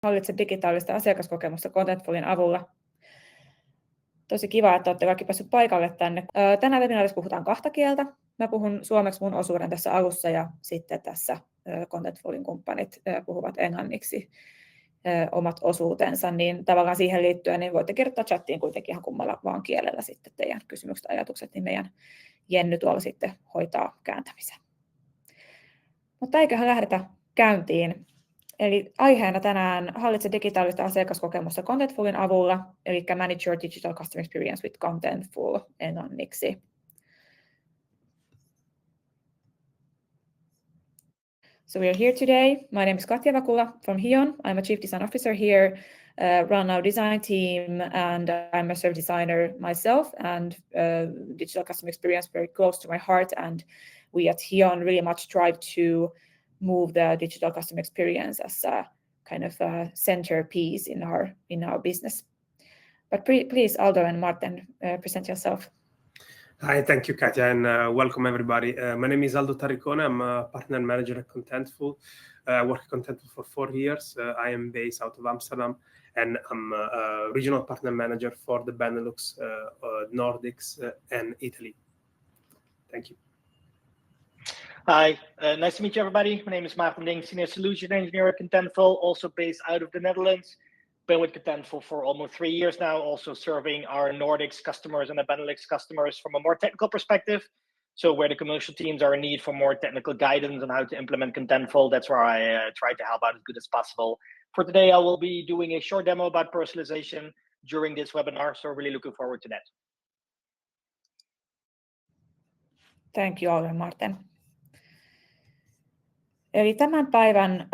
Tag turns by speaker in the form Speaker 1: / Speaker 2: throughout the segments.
Speaker 1: Hallitse digitaalista asiakaskokemusta Contentfulin avulla. Tosi kiva, että olette kaikki päässeet paikalle tänne. Tänään webinaarissa puhutaan 2 kieltä. Mä puhun suomeksi mun osuuden tässä alussa ja sitten tässä Contentfulin kumppanit puhuvat englanniksi omat osuutensa. Niin tavallaan siihen liittyen niin voitte kirjoittaa chattiin kuitenkin ihan kummalla vaan kielellä sitten teidän kysymykset, ajatukset, niin meidän Jenny tuolla sitten hoitaa kääntämisen. Mutta eiköhän lähdetä käyntiin. Eli aiheena tänään Hallitse digitaalista asiakaskokemusta Contentfulin avulla, eli Manage your digital customer experience with Contentful englanniksi. So we are here today. My name is Katja Vakula from Hion. I'm a Chief Design Officer here, run our design team, and I'm a service designer myself, and digital customer experience very close to my heart. And we at Hion really much strive to move the digital customer experience as a kind of a centerpiece in our business. But please, Aldo and Martin, present yourself.
Speaker 2: Hi, thank you, Katja, and welcome everybody. My name is Aldo Tarricone. I'm a partner manager at Contentful. I work at Contentful for 4 years. I am based out of Amsterdam, and I'm a regional partner manager for the Benelux, Nordics, and Italy. Thank you.
Speaker 3: Hi, nice to meet you, everybody. My name is Martin Ding, Senior Solution Engineer at Contentful, also based out of the Netherlands. Been with Contentful for almost 3 years now, also serving our Nordics customers and the Benelux customers from a more technical perspective. So where the commercial teams are in need for more technical guidance on how to implement Contentful, that's where I try to help out as good as possible. For today, I will be doing a short demo about personalization during this webinar, so really looking forward to that.
Speaker 1: Thank you, Aldo and Martin. Eli tämän päivän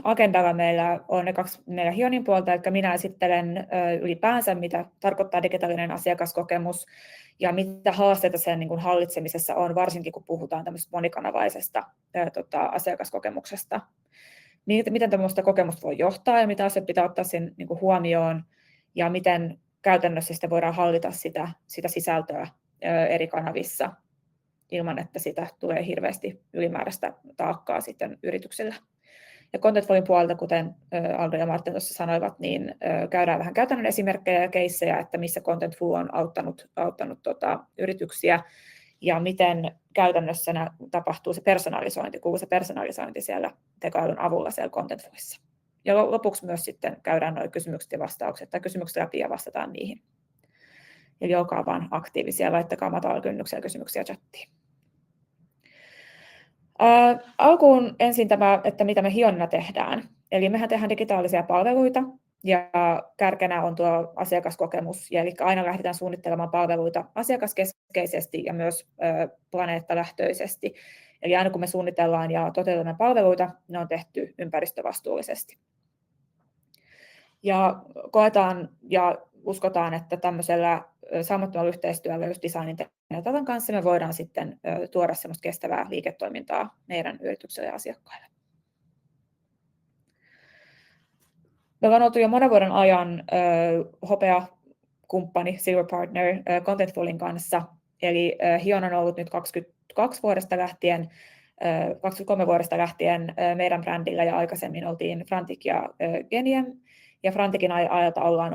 Speaker 1: agendalla meillä on ne 2 meidän Hionin puolta, eli minä esittelen ylipäänsä, mitä tarkoittaa digitaalinen asiakaskokemus ja mitä haasteita sen niin kuin hallitsemisessa on, varsinkin kun puhutaan tämmöisestä monikanavaisesta asiakaskokemuksesta. Miten tämmöistä kokemusta voi johtaa ja mitä asiat pitää ottaa sen niin kuin huomioon ja miten käytännössä sitä voidaan hallita sitä sisältöä eri kanavissa ilman, että sitä tulee hirveästi ylimääräistä taakkaa sitten yrityksillä. Ja Contentfulin puolelta, kuten Aldo ja Martin tuossa sanoivat, niin käydään vähän käytännön esimerkkejä ja keissejä, että missä Contentful on auttanut yrityksiä ja miten käytännössä tapahtuu se personalisointi, kuuluu se personalisointi siellä tekoälyn avulla siellä Contentfulissa. Ja lopuksi myös sitten käydään nuo kysymykset ja vastaukset tai kysymykset läpi ja vastataan niihin. Eli olkaa vaan aktiivisia, laittakaa matalalla kynnyksellä kysymyksiä chattiin. Alkuun ensin tämä, että mitä me Hionina tehdään. Eli mehän tehdään digitaalisia palveluita ja kärkenä on tuo asiakaskokemus. Ja eli aina lähdetään suunnittelemaan palveluita asiakaskeskeisesti ja myös planeettalähtöisesti. Eli aina kun me suunnitellaan ja toteutamme palveluita, ne on tehty ympäristövastuullisesti. Ja koetaan ja uskotaan, että tämmöisellä saumattomalla yhteistyöllä just designin ja datan kanssa me voidaan sitten tuoda semmoista kestävää liiketoimintaa meidän yrityksille ja asiakkaille. Me ollaan oltu jo monen vuoden ajan hopea-kumppani, silver partner Contentfulin kanssa. Eli Hion on ollut nyt 23 vuodesta lähtien meidän brändillä ja aikaisemmin oltiin Frantic ja Geniem. Ja Franticin ajalta ollaan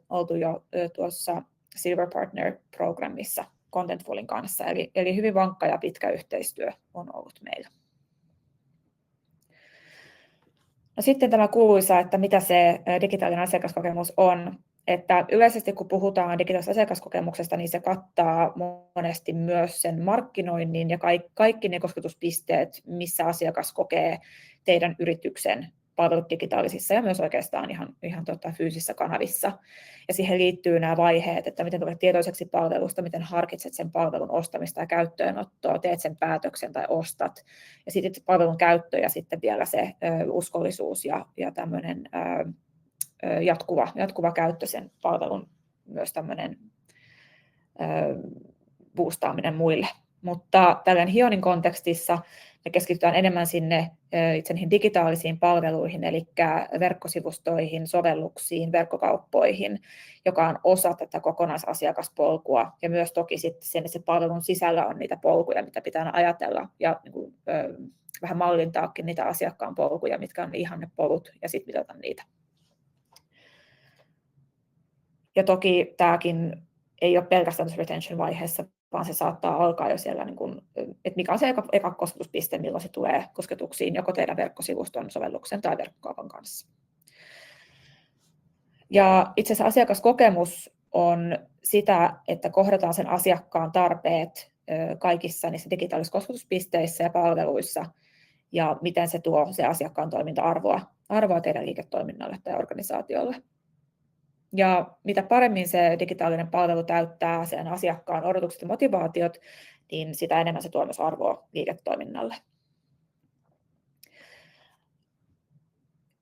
Speaker 1: oltu jo tuossa Silver Partner-programmissa Contentfulin kanssa. Eli hyvin vankka ja pitkä yhteistyö on ollut meillä. No sitten tämä kuuluisa, että mitä se digitaalinen asiakaskokemus on. Että yleisesti kun puhutaan digitaalisesta asiakaskokemuksesta, niin se kattaa monesti myös sen markkinoinnin ja kaikki ne kosketuspisteet, missä asiakas kokee teidän yrityksen palvelut digitaalisissa ja myös oikeastaan ihan fyysisissä kanavissa. Ja siihen liittyy nämä vaiheet, että miten tulet tietoiseksi palvelusta, miten harkitset sen palvelun ostamista ja käyttöönottoa, teet sen päätöksen tai ostat. Ja sitten palvelun käyttö ja sitten vielä se uskollisuus ja tämmöinen jatkuva käyttö sen palvelun myös tämmöinen boostaaminen muille. Mutta tällainen Hionin kontekstissa me keskitytään enemmän sinne itse niihin digitaalisiin palveluihin, eli verkkosivustoihin, sovelluksiin, verkkokauppoihin, joka on osa tätä kokonaisasiakaspolkua. Ja myös toki sitten se palvelun sisällä on niitä polkuja, mitä pitää ajatella ja niin vähän mallintaakin niitä asiakkaan polkuja, mitkä on ihannepolut ja sitten mitata niitä Ja toki tämäkin ei ole pelkästään retention-vaiheessa, vaan se saattaa alkaa jo siellä, että mikä on se eka kosketuspiste, milloin se tulee kosketuksiin joko teidän verkkosivuston, sovelluksen tai verkkokaupan kanssa. Ja itse asiassa asiakaskokemus on sitä, että kohdataan sen asiakkaan tarpeet kaikissa niissä digitaalisissa kosketuspisteissä ja palveluissa, ja miten se tuo se asiakkaan toiminta-arvoa teidän liiketoiminnalle tai organisaatiolle. Ja mitä paremmin se digitaalinen palvelu täyttää sen asiakkaan odotukset ja motivaatiot, niin sitä enemmän se tuo myös arvoa liiketoiminnalle.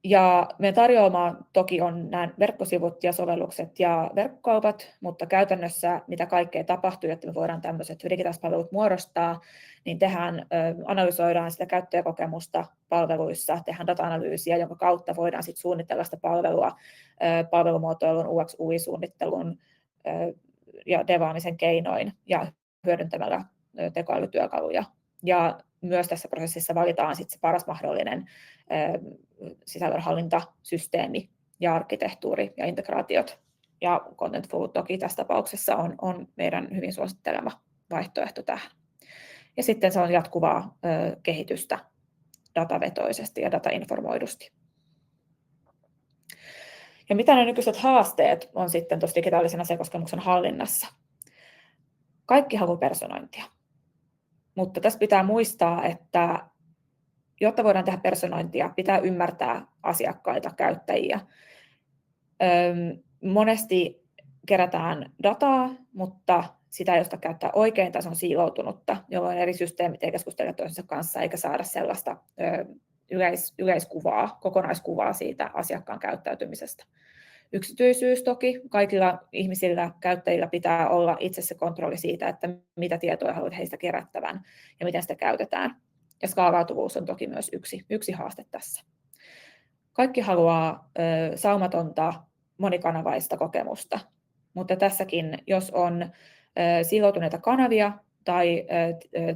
Speaker 1: Ja meidän tarjoama toki on nämä verkkosivut ja sovellukset ja verkkokaupat, mutta käytännössä mitä kaikkea tapahtuu, jotta me voidaan tämmöiset digitaaliset palvelut muodostaa, niin analysoidaan sitä käyttäjäkokemusta palveluissa, tehdään data-analyysiä, jonka kautta voidaan sitten suunnitella sitä palvelua palvelumuotoilun, UX, UI-suunnittelun ja devaamisen keinoin ja hyödyntämällä tekoälytyökaluja. Ja myös tässä prosessissa valitaan sitten se paras mahdollinen sisällönhallintasysteemi ja arkkitehtuuri ja integraatiot. Ja Contentful toki tässä tapauksessa on meidän hyvin suosittelema vaihtoehto tähän. Ja sitten se on jatkuvaa kehitystä datavetoisesti ja datainformoidusti. Ja mitä ne nykyiset haasteet on sitten tuossa digitaalisen asiakaskokemuksen hallinnassa? Kaikki haluaa personointia. Mutta tässä pitää muistaa, että jotta voidaan tehdä personointia, pitää ymmärtää asiakkaita, käyttäjiä. Monesti kerätään dataa, mutta sitä ei osata käyttää oikein tai se on siiloutunutta, jolloin eri systeemit ei keskustele toisensa kanssa eikä saada sellaista yleiskuvaa, kokonaiskuvaa siitä asiakkaan käyttäytymisestä. Yksityisyys toki. Kaikilla ihmisillä, käyttäjillä pitää olla itse se kontrolli siitä, että mitä tietoja haluat heistä kerättävän ja miten sitä käytetään. Ja skaalautuvuus on toki myös yksi haaste tässä. Kaikki haluaa saumatonta, monikanavaista kokemusta, mutta tässäkin, jos on siiloutuneita kanavia tai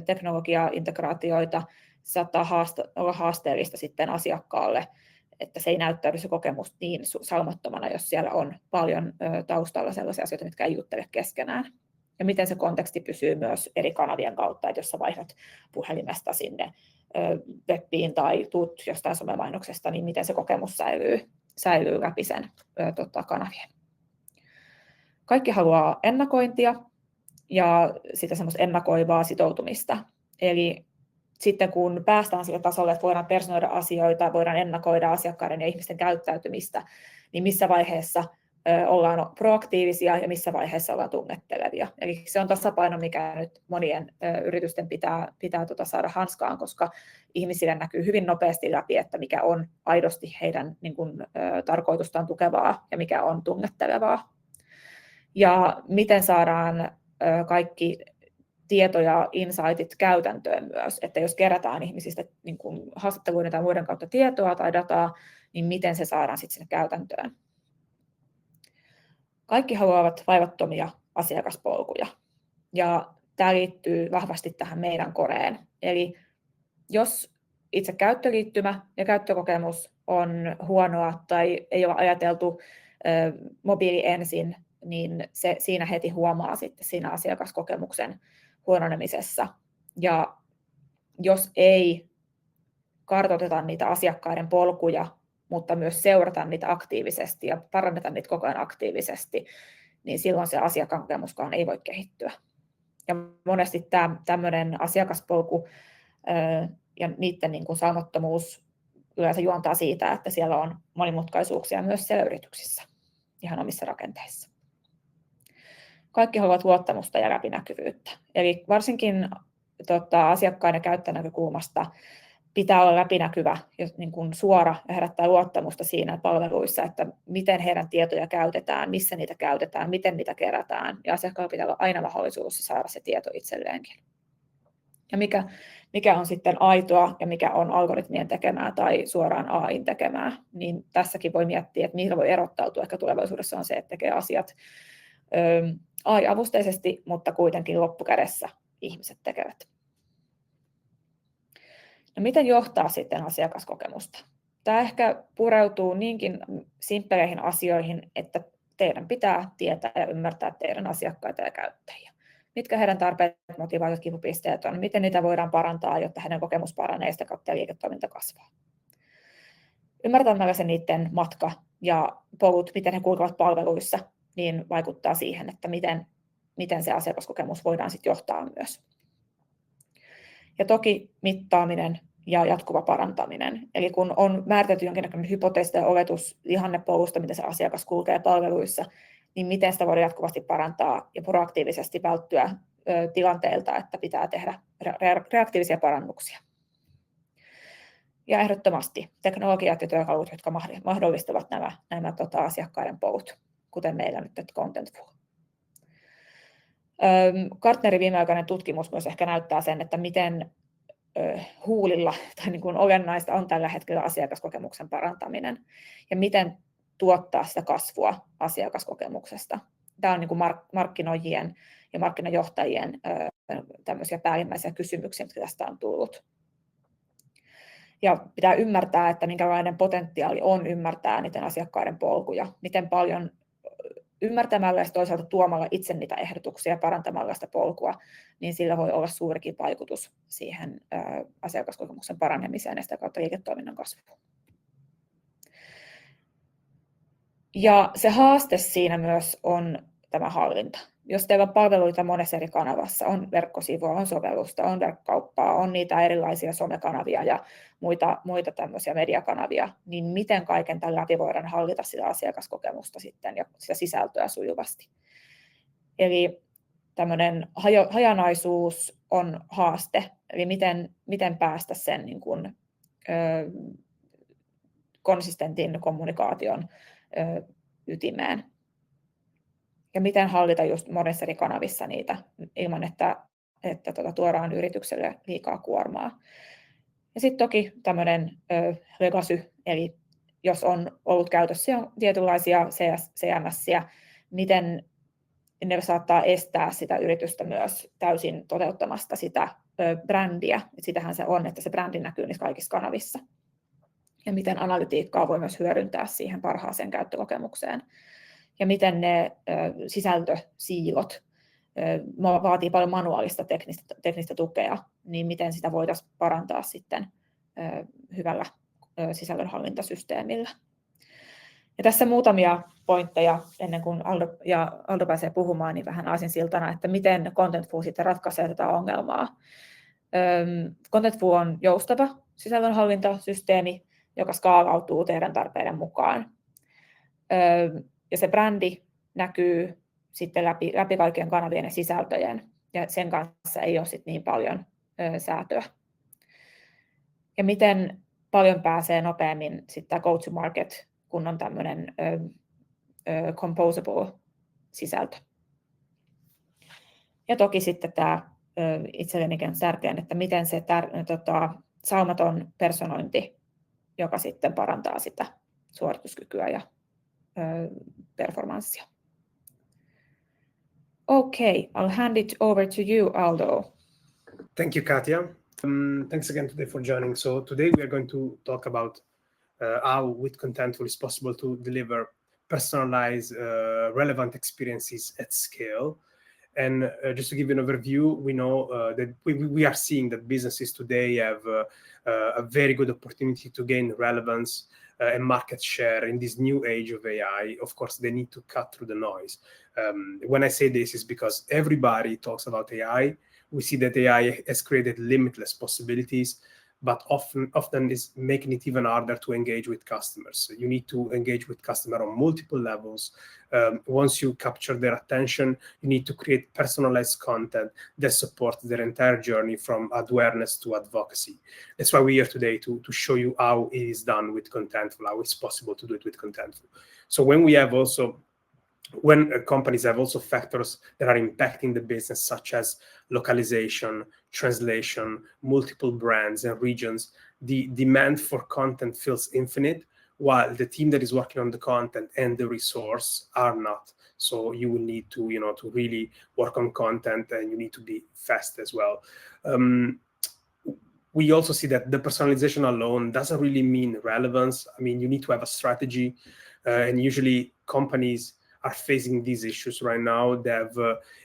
Speaker 1: teknologiaintegraatioita, saattaa olla haasteellista sitten asiakkaalle, että se ei näyttäydy se kokemus niin saumattomana, jos siellä on paljon taustalla sellaisia asioita, mitkä ei juttele keskenään. Ja miten se konteksti pysyy myös eri kanavien kautta, että jos sä vaihdat puhelimesta sinne webbiin tai tuut jostain somemainoksesta, niin miten se kokemus säilyy läpi sen kanavien. Kaikki haluaa ennakointia ja sitä semmoista ennakoivaa sitoutumista. Eli sitten kun päästään sille tasolle, että voidaan personoida asioita, voidaan ennakoida asiakkaiden ja ihmisten käyttäytymistä, niin missä vaiheessa ollaan proaktiivisia ja missä vaiheessa ollaan tunnettelevia. Eli se on tasapaino, mikä nyt monien yritysten pitää saada hanskaan, koska ihmisille näkyy hyvin nopeasti läpi, että mikä on aidosti heidän tarkoitustaan tukevaa ja mikä on tunnettelevaa. Ja miten saadaan kaikki tieto ja insightit käytäntöön myös, että jos kerätään ihmisistä haastatteluiden tai muiden kautta tietoa tai dataa, niin miten se saadaan sitten sinne käytäntöön. Kaikki haluavat vaivattomia asiakaspolkuja ja tämä liittyy vahvasti tähän meidän koreen. Eli jos itse käyttöliittymä ja käyttökokemus on huonoa tai ei ole ajateltu mobiili ensin, niin se siinä heti huomaa sitten siinä asiakaskokemuksen huononemisessa. Ja jos ei kartoiteta niitä asiakkaiden polkuja, mutta myös seurata niitä aktiivisesti ja paranneta niitä koko ajan aktiivisesti, niin silloin se asiakaskokemuskaan ei voi kehittyä. Ja monesti tämmöinen asiakaspolku ja niiden saumattomuus yleensä juontaa siitä, että siellä on monimutkaisuuksia myös siellä yrityksissä, ihan omissa rakenteissa. Kaikki haluavat luottamusta ja läpinäkyvyyttä. Eli varsinkin asiakkaan ja käyttäjän näkökulmasta pitää olla läpinäkyvä ja suora ja herättää luottamusta siinä palveluissa, että miten heidän tietoja käytetään, missä niitä käytetään, miten niitä kerätään. Ja asiakkaalla pitää olla aina mahdollisuus saada se tieto itselleenkin. Ja mikä on sitten aitoa ja mikä on algoritmien tekemää tai suoraan AI:n tekemää, niin tässäkin voi miettiä, että mihin voi erottautua. Ehkä tulevaisuudessa on se, että tekee asiat AI-avusteisesti, mutta kuitenkin loppukädessä ihmiset tekevät. No miten johtaa sitten asiakaskokemusta? Tämä ehkä pureutuu niinkin simppeleihin asioihin, että teidän pitää tietää ja ymmärtää teidän asiakkaita ja käyttäjiä. Mitkä heidän tarpeet, motivaatiot, kipupisteet on, miten niitä voidaan parantaa, jotta heidän kokemus paranee ja sitä kautta liiketoiminta kasvaa. Ymmärtämällä se niiden matka ja polut, miten he kulkevat palveluissa, niin vaikuttaa siihen, että miten se asiakaskokemus voidaan sitten johtaa myös. Ja toki mittaaminen ja jatkuva parantaminen. Eli kun on määritelty jonkinlainen hypoteesi tai oletus ihannepolusta, miten se asiakas kulkee palveluissa, niin miten sitä voidaan jatkuvasti parantaa ja proaktiivisesti välttyä tilanteilta, että pitää tehdä reaktiivisia parannuksia. Ja ehdottomasti teknologiat ja työkalut, jotka mahdollistavat nämä asiakkaiden polut, kuten meillä nyt Contentful. Gartnerin viimeaikainen tutkimus myös ehkä näyttää sen, että miten huulilla tai niin kuin olennaista on tällä hetkellä asiakaskokemuksen parantaminen ja miten tuottaa sitä kasvua asiakaskokemuksesta. Tämä on niin kuin markkinoijien ja markkinajohtajien tämmöisiä päällimmäisiä kysymyksiä, jotka tästä on tullut. Ja pitää ymmärtää, että minkälainen potentiaali on ymmärtää niiden asiakkaiden polkuja, miten paljon ymmärtämällä ja toisaalta tuomalla itse niitä ehdotuksia ja parantamalla sitä polkua, niin sillä voi olla suurikin vaikutus siihen asiakaskokemuksen paranemiseen ja sitä kautta liiketoiminnan kasvuun. Ja se haaste siinä myös on tämä hallinta. Jos teillä on palveluita monessa eri kanavassa, on verkkosivua, on sovellusta, on verkkokauppaa, on niitä erilaisia somekanavia ja muita tämmöisiä mediakanavia, niin miten kaiken tämän läpi voidaan hallita sitä asiakaskokemusta sitten ja sitä sisältöä sujuvasti. Eli tämmöinen hajanaisuus on haaste, eli miten päästä sen niin kuin, konsistentin kommunikaation ytimeen. Ja miten hallita just monessa eri kanavissa niitä ilman, että tuodaan yritykselle liikaa kuormaa. Ja sitten toki tämmöinen legacy, eli jos on ollut käytössä jo tietynlaisia CMS:iä, miten ne saattaa estää sitä yritystä myös täysin toteuttamasta sitä brändiä. Sitähän se on, että se brändi näkyy niissä kaikissa kanavissa. Ja miten analytiikkaa voi myös hyödyntää siihen parhaaseen käyttökokemukseen. Ja miten ne sisältösiilot vaatii paljon manuaalista teknistä tukea, niin miten sitä voitaisiin parantaa sitten hyvällä sisällönhallintasysteemillä. Ja tässä muutamia pointteja ennen kuin Aldo pääsee puhumaan, niin vähän aasinsiltana, että miten Contentful sitten ratkaisee tätä ongelmaa. Contentful on joustava sisällönhallintasysteemi, joka skaalautuu teidän tarpeiden mukaan. Ja se brändi näkyy sitten läpi kaikkien kanavien ja sisältöjen, ja sen kanssa ei ole sitten niin paljon säätöä. Ja miten paljon pääsee nopeammin sitten go to market, kun on tämmöinen composable sisältö. Ja toki sitten tämä itsellenikin tärkeän, että miten se saumaton personointi, joka sitten parantaa sitä suorituskykyä ja performanssia. Okay, I'll hand it over to you, Aldo.
Speaker 2: Thank you, Katja. Thanks again today for joining. So today we are going to talk about how with Contentful is possible to deliver personalized, relevant experiences at scale. And just to give you an overview, we know that we are seeing that businesses today have a very good opportunity to gain relevance and market share in this new age of AI. Of course, they need to cut through the noise. When I say this, is because everybody talks about AI. We see that AI has created limitless possibilities, but often is making it even harder to engage with customers. So you need to engage with customer on multiple levels. Once you capture their attention, you need to create personalized content that supports their entire journey from awareness to advocacy. That's why we're here today to show you how it is done with Contentful, how it's possible to do it with Contentful. So when companies have also factors that are impacting the business, such as localization, translation, multiple brands and regions, the demand for content feels infinite, while the team that is working on the content and the resource are not. So you will need to, to really work on content, and you need to be fast as well. We also see that the personalization alone doesn't really mean relevance. I mean, you need to have a strategy, and usually companies are facing these issues right now. They have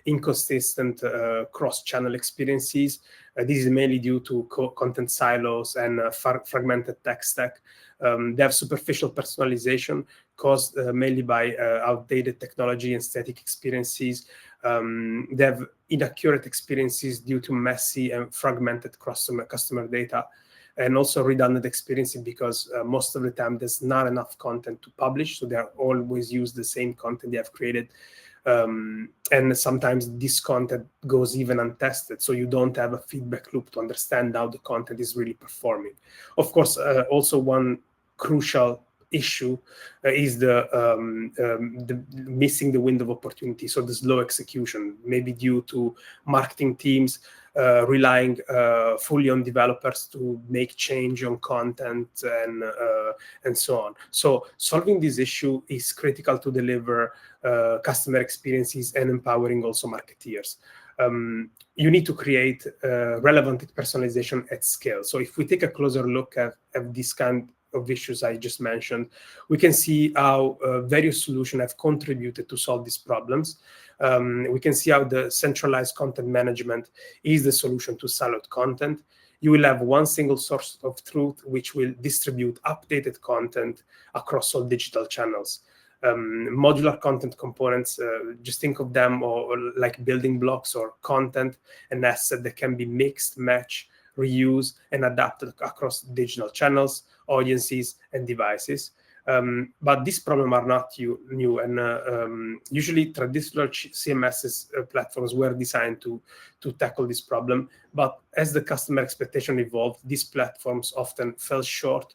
Speaker 2: inconsistent cross-channel experiences. This is mainly due to content silos and fragmented tech stack. They have superficial personalization caused mainly by outdated technology and static experiences. They have inaccurate experiences due to messy and fragmented customer data, and also redundant experiences because most of the time there's not enough content to publish, so they always use the same content they have created. And sometimes this content goes even untested, so you don't have a feedback loop to understand how the content is really performing. Of course, also one crucial issue is the missing the window of opportunity, so the slow execution, maybe due to marketing teams relying fully on developers to make change on content and so on. So solving this issue is critical to deliver customer experiences and empowering also marketeers. You need to create relevant personalization at scale. So if we take a closer look at this kind of issues I just mentioned, we can see how various solutions have contributed to solve these problems. We can see how the centralized content management is the solution to siloed content. You will have one single source of truth which will distribute updated content across all digital channels. Modular content components, just think of them or like building blocks or content and assets that can be mixed, matched, reused, and adapted across digital channels, audiences, and devices. But these problems are not new, and usually traditional CMS platforms were designed to tackle this problem. But as the customer expectation evolved, these platforms often fell short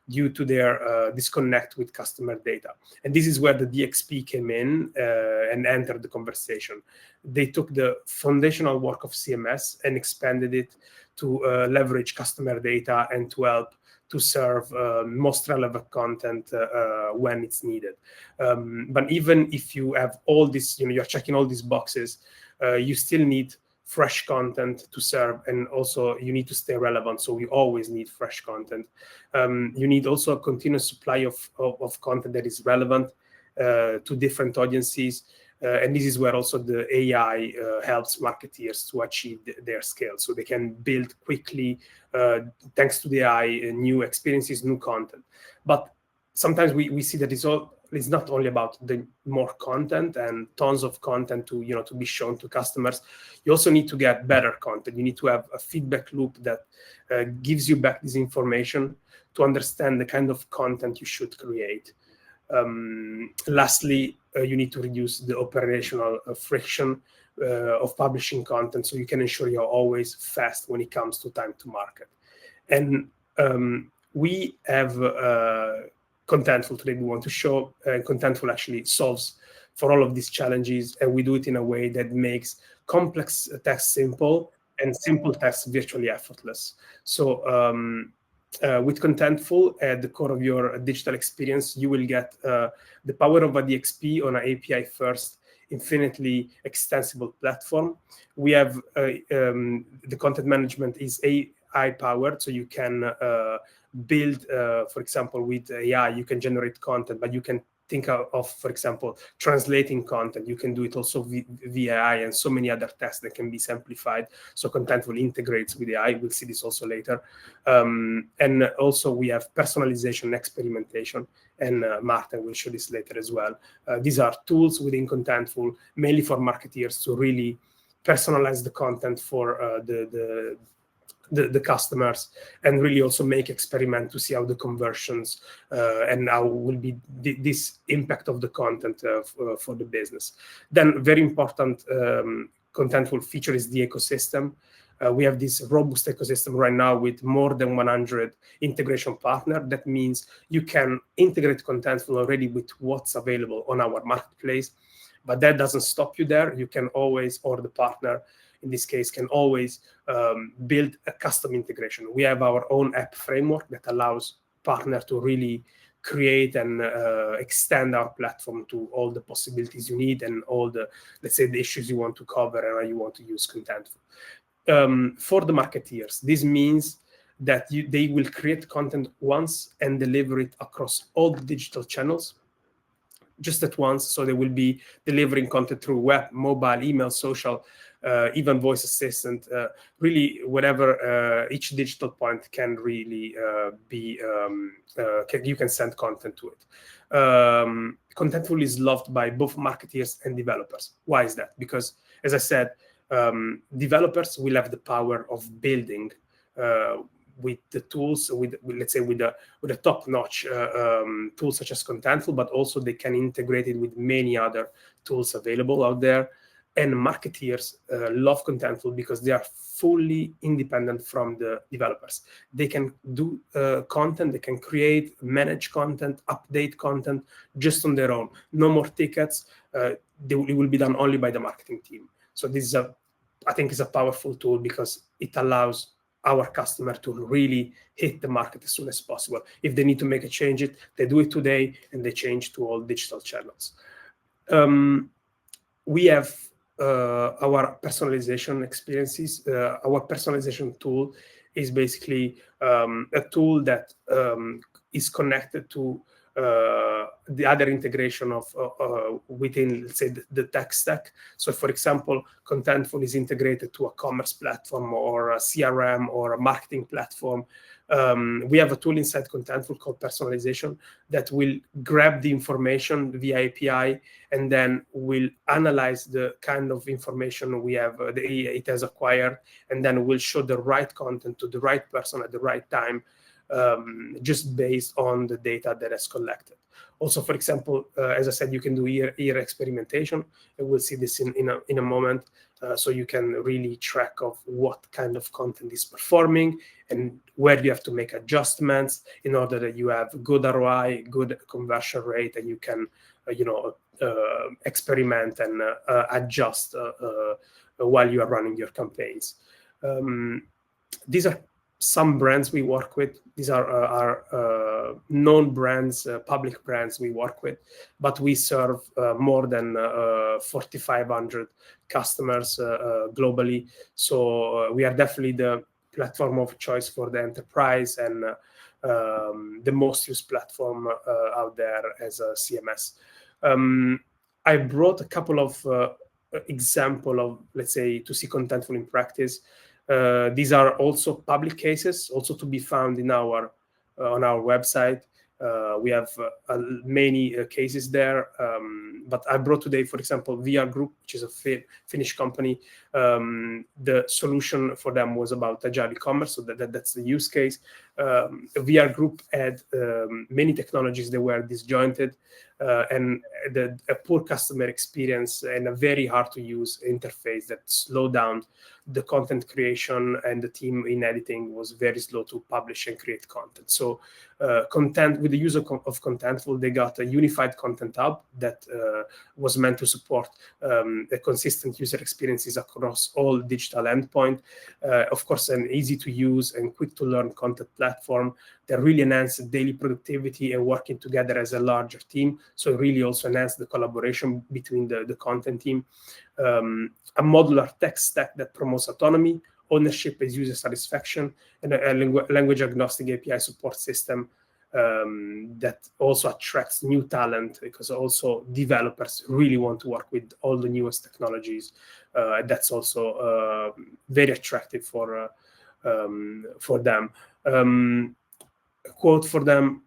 Speaker 2: due to their disconnect with customer data. And this is where the DXP came in and entered the conversation. They took the foundational work of CMS and expanded it to leverage customer data and to help to serve most relevant content when it's needed. But even if you have all this, you're checking all these boxes, you still need fresh content to serve, and also you need to stay relevant. So we always need fresh content. You need also a continuous supply of content that is relevant to different audiences. And this is where also the AI helps marketeers to achieve their scale. So they can build quickly, thanks to the AI, new experiences, new content. But sometimes we see that it's not only about the more content and tons of content to be shown to customers. You also need to get better content. You need to have a feedback loop that gives you back this information to understand the kind of content you should create. Lastly, you need to reduce the operational friction of publishing content, so you can ensure you're always fast when it comes to time to market. And we have Contentful today. We want to show Contentful actually solves for all of these challenges, and we do it in a way that makes complex text simple and simple text virtually effortless. So with Contentful at the core of your digital experience, you will get the power of a DXP on an API-first, infinitely extensible platform. We have the content management is AI-powered, so you can build, for example, with AI, you can generate content, but you can think of, for example, translating content. You can do it also via AI and so many other tasks that can be simplified. So Contentful integrates with AI. We'll see this also later. And also we have personalization, experimentation, and Martin will show this later as well. These are tools within Contentful, mainly for marketeers to really personalize the content for the customers, and really also make experiment to see how the conversions and how will be this impact of the content for the business. Then very important Contentful feature is the ecosystem. We have this robust ecosystem right now with more than 100 integration partners. That means you can integrate Contentful already with what's available on our marketplace, but that doesn't stop you there. You can always, or the partner in this case, can always build a custom integration. We have our own app framework that allows partners to really create and extend our platform to all the possibilities you need and all the, let's say, the issues you want to cover and how you want to use Contentful. For the marketeers, this means that they will create content once and deliver it across all the digital channels. just at once. So they will be delivering content through web, mobile, email, social, even voice assistant, really whatever each digital point can really you can send content to it. Contentful is loved by both marketeers and developers. Why is that? Because, as I said, developers will have the power of building with the tools, let's say with a top-notch tools such as Contentful, but also they can integrate it with many other tools available out there. And marketeers love Contentful because they are fully independent from the developers. They can do content, they can create, manage content, update content just on their own. No more tickets. It will be done only by the marketing team. So this is I think is a powerful tool because it allows our customer to really hit the market as soon as possible. If they need to make a change, they do it today and they change to all digital channels. We have our personalization experiences. Our personalization tool is basically a tool that is connected to the other integration of within, let's say, the tech stack. So, for example, Contentful is integrated to a commerce platform or a CRM or a marketing platform. We have a tool inside Contentful called personalization that will grab the information via API and then will analyze the kind of information we have it has acquired, and then will show the right content to the right person at the right time, just based on the data that is collected. Also, for example, as I said, you can do ear experimentation, and we'll see this in a moment. So you can really track of what kind of content is performing and where you have to make adjustments in order that you have good ROI, good conversion rate, and you can, experiment and adjust while you are running your campaigns. These are some brands we work with. These are our known brands, public brands we work with, but we serve more than 4,500 customers globally. So we are definitely the platform of choice for the enterprise and the most used platform out there as a CMS. I brought a couple of example of, let's say, to see Contentful in practice. These are also public cases, also to be found in on our website. We have many cases there, but I brought today, for example, VR Group, which is a Finnish company. The solution for them was about agile e-commerce, so that's the use case. VR Group had many technologies that were disjointed, and a poor customer experience and a very hard to use interface that slowed down the content creation, and the team in editing was very slow to publish and create content. So with the use of Contentful, they got a unified content hub that was meant to support the consistent user experiences across all digital endpoint. Of course, an easy to use and quick to learn content platform that really enhanced daily productivity and working together as a larger team. So it really also enhanced the collaboration between the content team. A modular tech stack that promotes autonomy, ownership, and user satisfaction, and a language agnostic API support system that also attracts new talent, because also developers really want to work with all the newest technologies. That's also very attractive for them. A quote from them: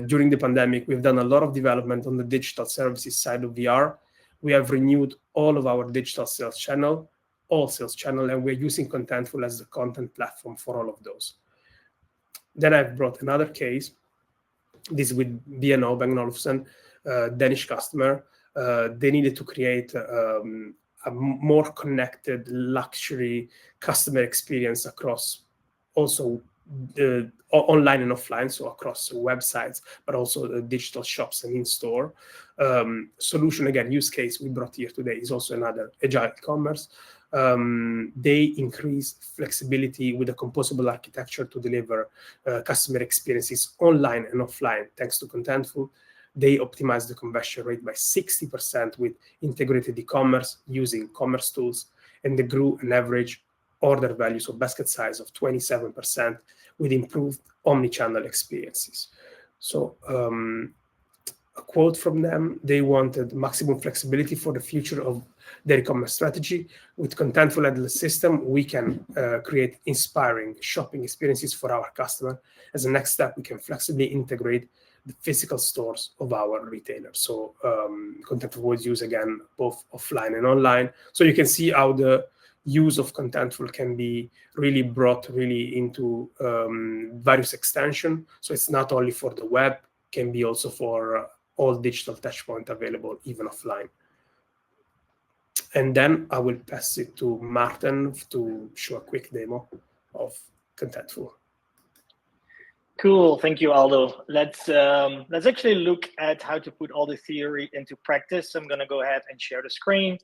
Speaker 2: during the pandemic, we've done a lot of development on the digital services side of VR. We have renewed all of our digital sales channel, and we're using Contentful as the content platform for all of those. Then I've brought another case. This is with B&O, Bang & Olufsen, Danish customer. They needed to create a more connected luxury customer experience across also the online and offline, so across websites, but also the digital shops and in-store. Solution, again, use case we brought here today is also another agile commerce. They increase flexibility with a composable architecture to deliver customer experiences online and offline. Thanks to Contentful, they optimize the conversion rate by 60% with integrated e-commerce using commerce tools, and they grew an average order value, so basket size, of 27% with improved omni-channel experiences. So a quote from them. They wanted maximum flexibility for the future of their e-commerce strategy. With Contentful headless system, we can create inspiring shopping experiences for our customer. As a next step, we can flexibly integrate the physical stores of our retailers. So Contentful was used again both offline and online. So you can see how the use of Contentful can be really brought into various extensions. So it's not only for the web, can be also for all digital touchpoints available, even offline. And then I will pass it to Martin to show a quick demo of Contentful.
Speaker 3: Cool, thank you, Aldo. Let's actually look at how to put all the theory into practice. I'm going to go ahead and share the screen.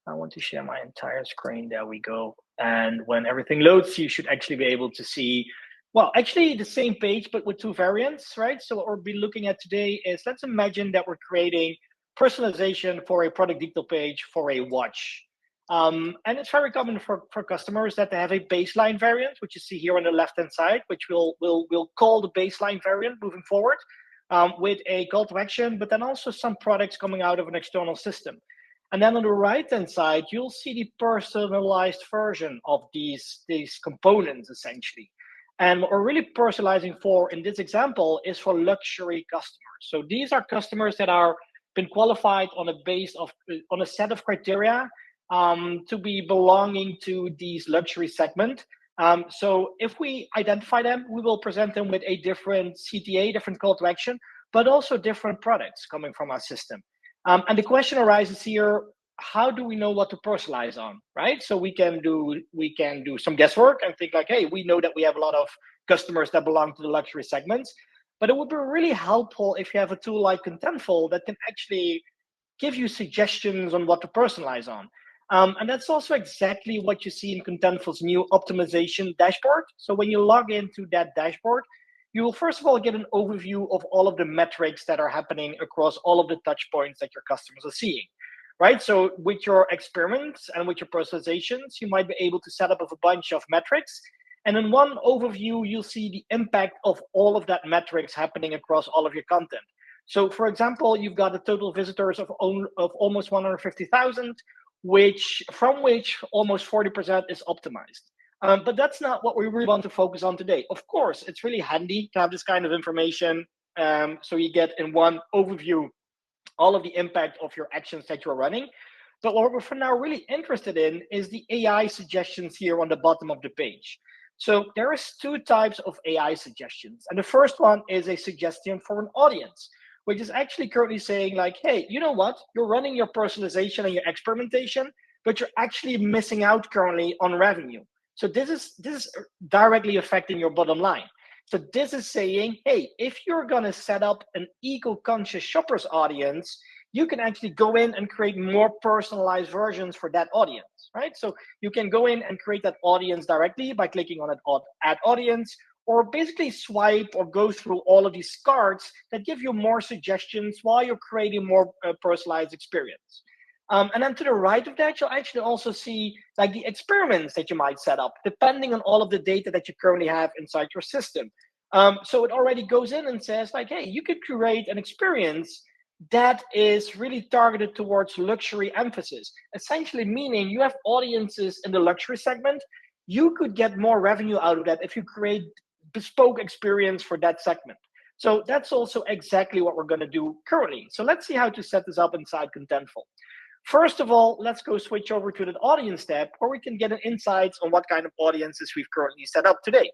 Speaker 3: I want to share my entire screen. There we go. And when everything loads, you should actually be able to see, well, actually the same page, but with two variants, right? So what we'll be looking at today is, let's imagine that we're creating personalization for a product detail page for a watch. And it's very common for customers that they have a baseline variant, which you see here on the left-hand side, which we'll call the baseline variant moving forward, with a call to action, but then also some products coming out of an external system. And then on the right-hand side, you'll see the personalized version of these components, essentially. And what we're really personalizing for in this example is for luxury customers. So these are customers that are been qualified on a set of criteria to be belonging to these luxury segment. So if we identify them, we will present them with a different CTA, different call to action, but also different products coming from our system. And the question arises here, how do we know what to personalize on, right? So we can do some guesswork and think like, hey, we know that we have a lot of customers that belong to the luxury segments, but it would be really helpful if you have a tool like Contentful that can actually give you suggestions on what to personalize on. And that's also exactly what you see in Contentful's new optimization dashboard. So when you log into that dashboard, you will first of all get an overview of all of the metrics that are happening across all of the touch points that your customers are seeing, right? So with your experiments and with your personalizations, you might be able to set up a bunch of metrics. And in one overview, you'll see the impact of all of that metrics happening across all of your content. So for example, you've got a total visitors of almost 150,000, from which almost 40% is optimized. But that's not what we really want to focus on today. Of course, it's really handy to have this kind of information, so you get in one overview all of the impact of your actions that you're running. But what we're for now really interested in is the AI suggestions here on the bottom of the page. So there is two types of AI suggestions. And the first one is a suggestion for an audience, which is actually currently saying like, hey, you know what? You're running your personalization and your experimentation, but you're actually missing out currently on revenue. So this is directly affecting your bottom line. So this is saying, hey, if you're going to set up an eco-conscious shoppers audience, you can actually go in and create more personalized versions for that audience, right? So you can go in and create that audience directly by clicking on it, add audience, or basically swipe or go through all of these cards that give you more suggestions while you're creating more personalized experience. And then to the right of that, you'll actually also see like the experiments that you might set up, depending on all of the data that you currently have inside your system. So it already goes in and says like, hey, you could create an experience that is really targeted towards luxury emphasis, essentially meaning you have audiences in the luxury segment. You could get more revenue out of that if you create bespoke experience for that segment. So that's also exactly what we're going to do currently. So let's see how to set this up inside Contentful. First of all, let's go switch over to the audience tab where we can get an insights on what kind of audiences we've currently set up today.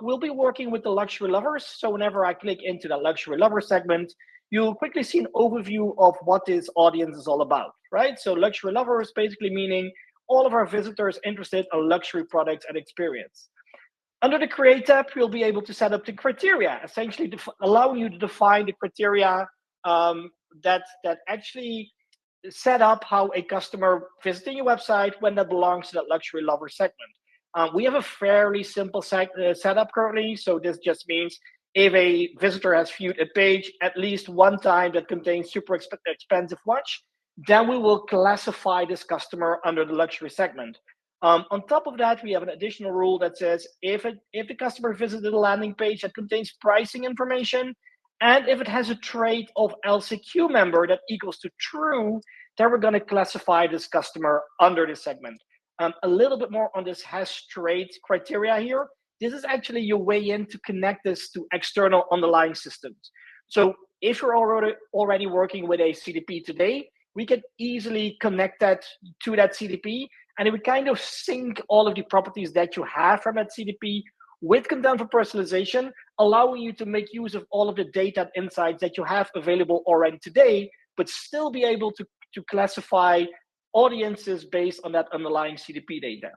Speaker 3: We'll be working with the luxury lovers. So whenever I click into the luxury lover segment, you'll quickly see an overview of what this audience is all about, right? So luxury lovers basically meaning all of our visitors interested in luxury products and experience. Under the Create tab, you'll be able to set up the criteria, essentially allowing you to define the criteria that actually set up how a customer visiting your website when that belongs to that luxury lover segment. We have a fairly simple setup currently. So this just means if a visitor has viewed a page at least one time that contains super expensive watch, then we will classify this customer under the luxury segment. On top of that, we have an additional rule that says if the customer visited a landing page that contains pricing information And if it has a trait of LCQ member that equals to true, then we're going to classify this customer under this segment. A little bit more on this has trait criteria here. This is actually your way in to connect this to external underlying systems. So if you're already working with a CDP today, we can easily connect that to that CDP, and it would kind of sync all of the properties that you have from that CDP with Contentful personalization, allowing you to make use of all of the data and insights that you have available already today, but still be able to classify audiences based on that underlying CDP data.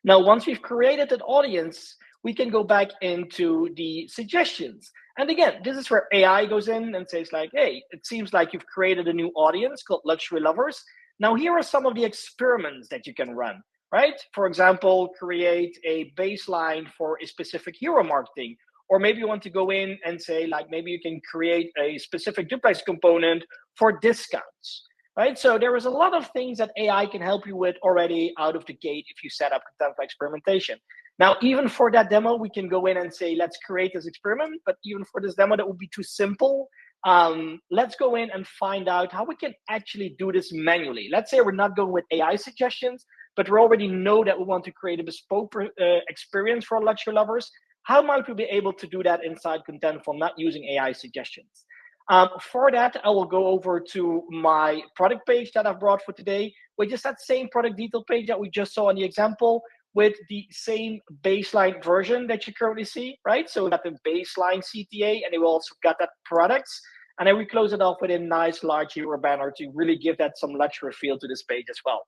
Speaker 3: Now, once we've created that audience, we can go back into the suggestions. And again, this is where AI goes in and says like, hey, it seems like you've created a new audience called luxury lovers. Now, here are some of the experiments that you can run, right? For example, create a baseline for a specific hero marketing. Or maybe you want to go in and say like, maybe you can create a specific duplex component for discounts. Right, so there is a lot of things that AI can help you with already out of the gate if you set up Contentful experimentation. Now, even for that demo, we can go in and say, let's create this experiment. But even for this demo, that would be too simple. Let's go in and find out how we can actually do this manually. Let's say we're not going with AI suggestions, but we already know that we want to create a bespoke experience for luxury lovers. How might we be able to do that inside Contentful, not using AI suggestions? For that, I will go over to my product page that I've brought for today, which is that same product detail page that we just saw in the example with the same baseline version that you currently see, right? So we got the baseline CTA, and we also got that products. And then we close it off with a nice large hero banner to really give that some luxury feel to this page as well.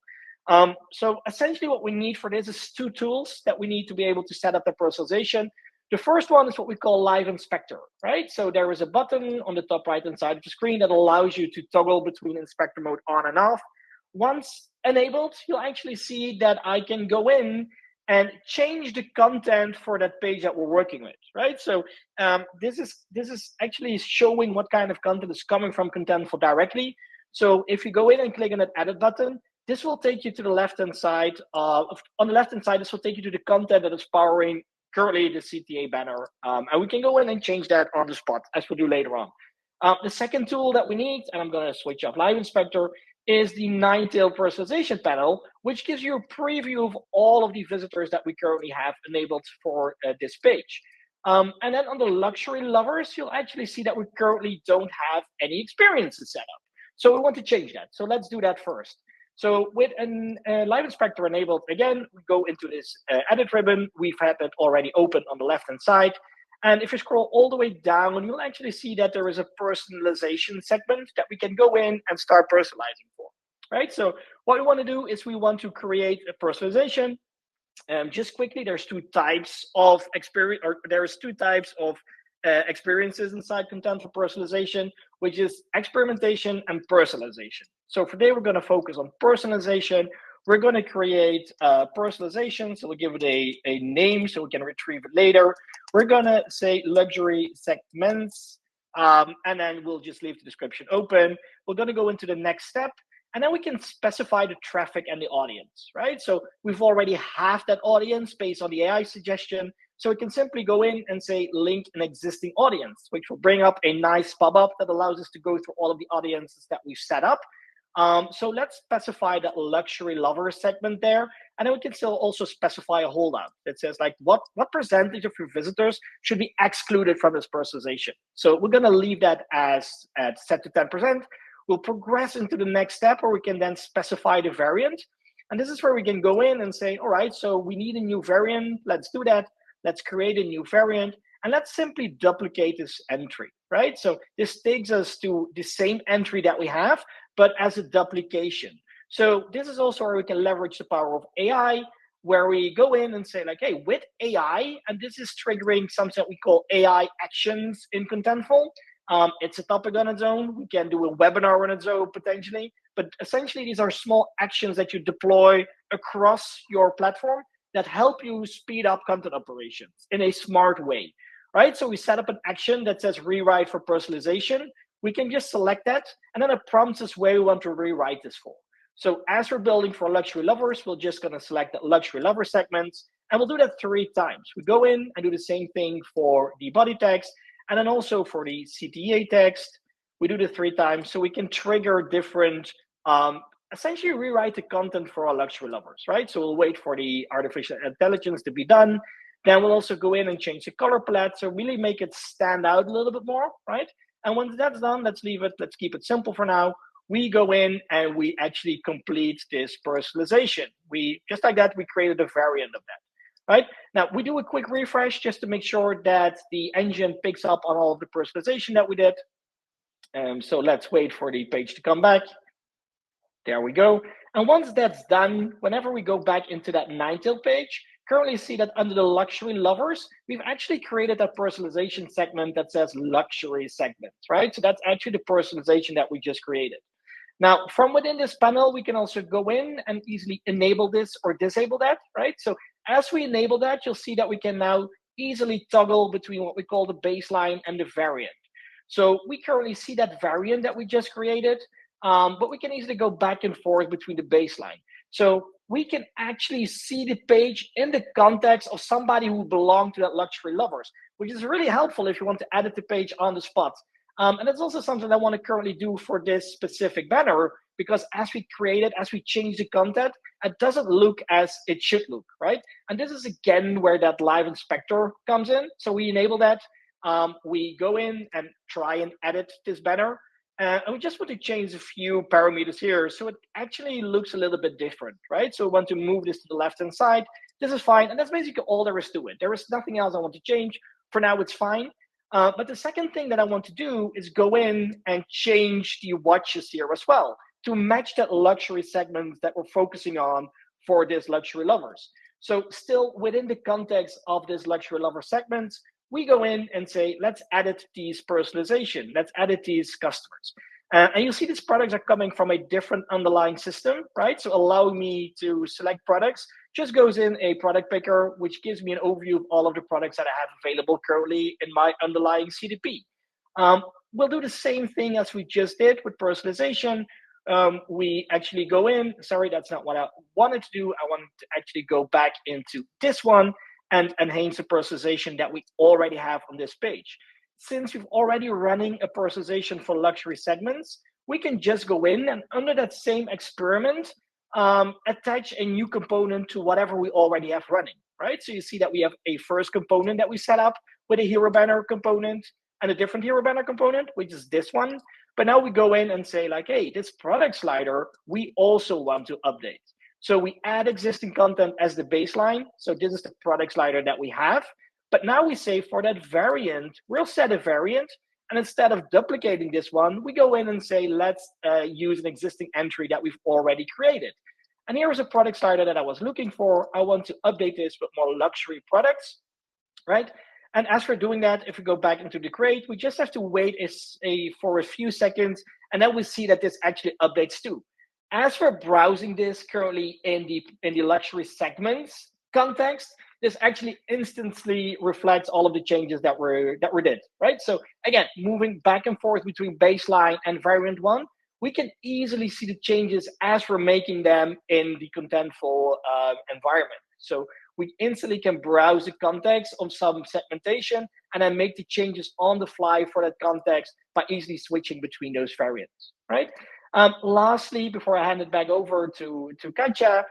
Speaker 3: So essentially what we need for this is two tools that we need to be able to set up the personalization. The first one is what we call Live Inspector, right? So there is a button on the top right-hand side of the screen that allows you to toggle between inspector mode on and off. Once enabled, you'll actually see that I can go in and change the content for that page that we're working with, right? So this is actually showing what kind of content is coming from Contentful directly. So if you go in and click on that edit button, this will take you to the left-hand side. On the left-hand side, this will take you to the content that is powering currently the CTA banner, and we can go in and change that on the spot, as we'll do later on. The second tool that we need, and I'm going to switch off Live Inspector, is the 9-tail personalization panel, which gives you a preview of all of the visitors that we currently have enabled for this page. And then on the luxury lovers, you'll actually see that we currently don't have any experiences set up. So we want to change that. So let's do that first. So with a Live Inspector enabled, again, we go into this edit ribbon. We've had that already open on the left-hand side. And if you scroll all the way down, you'll actually see that there is a personalization segment that we can go in and start personalizing for, right? So what we want to do is we want to create a personalization. Just quickly, there's two types of experience, or there's two types of experiences inside Contentful personalization, which is experimentation and personalization. So for today, we're going to focus on personalization. We're going to create personalization. So we'll give it a name so we can retrieve it later. We're going to say luxury segments, and then we'll just leave the description open. We're going to go into the next step, and then we can specify the traffic and the audience, right? So we've already have that audience based on the AI suggestion. So we can simply go in and say link an existing audience, which will bring up a nice pop-up that allows us to go through all of the audiences that we've set up. So let's specify that luxury lover segment there. And then we can still also specify a holdout that says like what percentage of your visitors should be excluded from this personalization. So we're going to leave that as set to 10%. We'll progress into the next step where we can then specify the variant. And this is where we can go in and say, all right, so we need a new variant. Let's do that. Let's create a new variant. And let's simply duplicate this entry, right? So this takes us to the same entry that we have, but as a duplication. So this is also where we can leverage the power of AI, where we go in and say like, hey, with AI, and this is triggering something that we call AI actions in Contentful. It's a topic on its own. We can do a webinar on its own potentially, but essentially these are small actions that you deploy across your platform that help you speed up content operations in a smart way, right? So we set up an action that says rewrite for personalization. We can just select that, and then it prompts us where we want to rewrite this for. So as we're building for luxury lovers, we're just going to select the luxury lover segments, and we'll do that 3 times. We go in and do the same thing for the body text, And then also for the CTA text, we do the 3 times so we can trigger different, essentially rewrite the content for our luxury lovers, right? So we'll wait for the artificial intelligence to be done. Then we'll also go in and change the color palette, so really make it stand out a little bit more, right? And once that's done, let's leave it, let's keep it simple for now. We go in and we actually complete this personalization. We, just like that, we created a variant of that, right? Now, we do a quick refresh just to make sure that the engine picks up on all of the personalization that we did. So let's wait for the page to come back. There we go. And once that's done, whenever we go back into that 9-tail page, currently see that under the luxury lovers, we've actually created a personalization segment that says luxury segment, right? So that's actually the personalization that we just created. Now, from within this panel, we can also go in and easily enable this or disable that, right? So as we enable that, you'll see that we can now easily toggle between what we call the baseline and the variant. So we currently see that variant that we just created, but we can easily go back and forth between the baseline. So we can actually see the page in the context of somebody who belonged to that luxury lovers, which is really helpful if you want to edit the page on the spot. And that's also something I want to currently do for this specific banner, because as we create it, as we change the content, it doesn't look as it should look, right? And this is again where that live inspector comes in. So we enable that. We go in and try and edit this banner. And we just want to change a few parameters here so it actually looks a little bit different, right? So we want to move this to the left-hand side. This is fine, and that's basically all there is to it. There is nothing else I want to change. For now, it's fine. But the second thing that I want to do is go in and change the watches here as well to match that luxury segment that we're focusing on for this luxury lovers. So still within the context of this luxury lover segment, we go in and say, let's edit these personalization. Let's edit these customers. And you'll see these products are coming from a different underlying system, right? So allowing me to select products just goes in a product picker, which gives me an overview of all of the products that I have available currently in my underlying CDP. We'll do the same thing as we just did with personalization. We actually go in, sorry, that's not what I wanted to do. I wanted to actually go back into this one and enhance the personalization that we already have on this page. Since we've already running a personalization for luxury segments, we can just go in and under that same experiment, attach a new component to whatever we already have running, right? So you see that we have a first component that we set up with a hero banner component and a different hero banner component, which is this one. But now we go in and say like, hey, this product slider, we also want to update. So we add existing content as the baseline. So this is the product slider that we have. But now we say for that variant, we'll set a variant. And instead of duplicating this one, we go in and say, let's use an existing entry that we've already created. And here is a product slider that I was looking for. I want to update this with more luxury products, right? And as we're doing that, if we go back into the create, we just have to wait for a few seconds. And then we see that this actually updates too. As we're browsing this currently in the luxury segments context, this actually instantly reflects all of the changes that we did, right? So again, moving back and forth between baseline and variant one, we can easily see the changes as we're making them in the Contentful environment. So we instantly can browse the context of some segmentation and then make the changes on the fly for that context by easily switching between those variants, right? Lastly, before I hand it back over to Katja,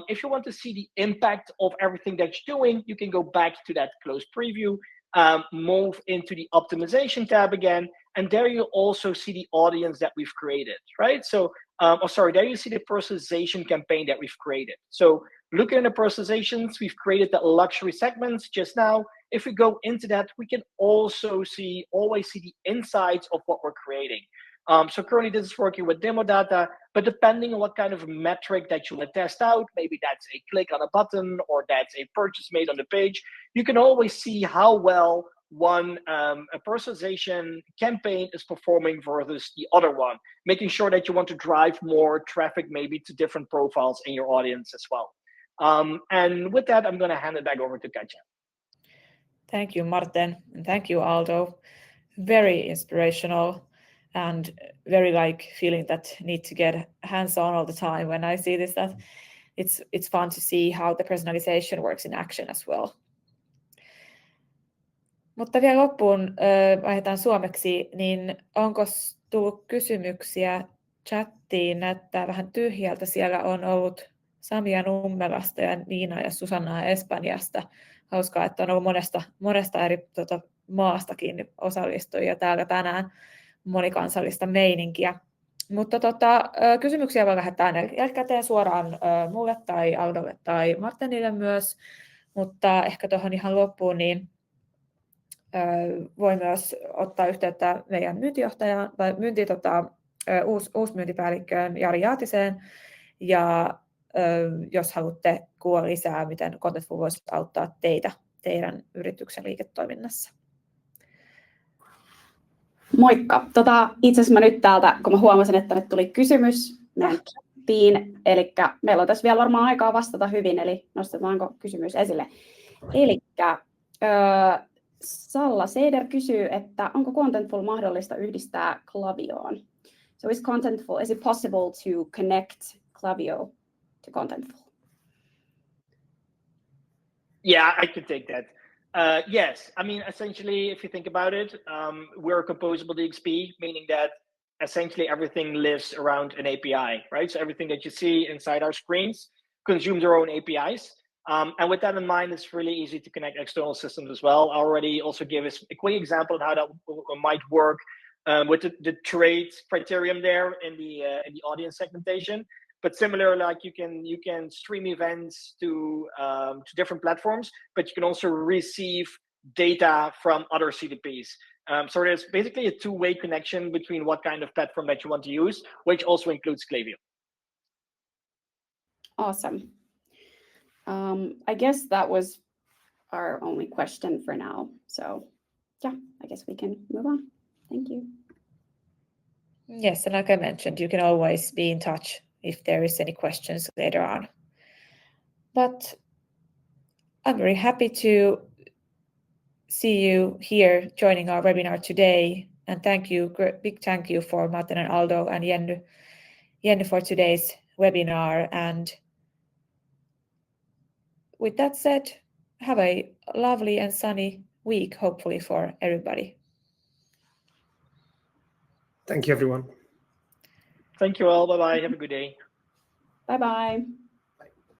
Speaker 3: if you want to see the impact of everything that you're doing, you can go back to that closed preview, move into the optimization tab again, and there you also see the audience that we've created, right? So, there you see the personalization campaign that we've created. So looking at the personalizations, we've created that luxury segments just now. If we go into that, we can also always see the insights of what we're creating. So currently this is working with demo data, but depending on what kind of metric that you want to test out, maybe that's a click on a button or that's a purchase made on the page, you can always see how well a personalization campaign is performing versus the other one, making sure that you want to drive more traffic maybe to different profiles in your audience as well. And with that, I'm going to hand it back over to Katja.
Speaker 1: Thank you, Martin, and thank you, Aldo. Very inspirational. And very like feeling that need to get hands-on all the time when I see this, that it's fun to see how the personalization works in action as well. Mutta vielä loppuun vaihdetaan suomeksi, niin onko tullut kysymyksiä chattiin? Näyttää vähän tyhjältä. Siellä on ollut Samia Nummelasta ja Niina ja Susannaa Espanjasta. Hauskaa, että on ollut monesta eri maastakin osallistujia täällä tänään, monikansallista meininkiä. Mutta kysymyksiä voi lähettää jälkikäteen suoraan mulle tai Aldolle tai Martinille myös, mutta ehkä tuohon ihan loppuun, niin voi myös ottaa yhteyttä meidän myyntijohtajaan tai uusmyyntipäällikköön Jari Jaatiseen, ja jos haluatte kuulla lisää, miten Contentful voisi auttaa teitä teidän yrityksen liiketoiminnassa.
Speaker 4: Moikka! Itse asiassa mä nyt täältä, kun mä huomasin, että nyt tuli kysymys meidän chattiin, eli meillä on tässä vielä varmaan aikaa vastata hyvin, eli nostetaanko kysymys esille. Eli Salla Seder kysyy, että onko Contentful mahdollista yhdistää Klavioon? So is it possible to connect Klaviyo to Contentful?
Speaker 3: Yeah, I could take that. Yes, I mean, essentially, if you think about it, we're a composable DXP, meaning that essentially everything lives around an API, right? So everything that you see inside our screens consumes their own APIs. And with that in mind, it's really easy to connect external systems as well. I already also gave us a quick example of how that might work with the trade criterion there in the audience segmentation. But similar, like you can stream events to different platforms, but you can also receive data from other CDPs. So there's basically a two-way connection between what kind of platform that you want to use, which also includes Klaviyo.
Speaker 4: Awesome. I guess that was our only question for now. So yeah, I guess we can move on. Thank you.
Speaker 1: Yes, and like I mentioned, you can always be in touch if there is any questions later on. But I'm very happy to see you here joining our webinar today. And big thank you for Martin and Aldo and Jenny for today's webinar. And with that said, have a lovely and sunny week, hopefully, for everybody.
Speaker 2: Thank you, everyone.
Speaker 3: Thank you all. Bye-bye. Have a good day.
Speaker 4: Bye-bye.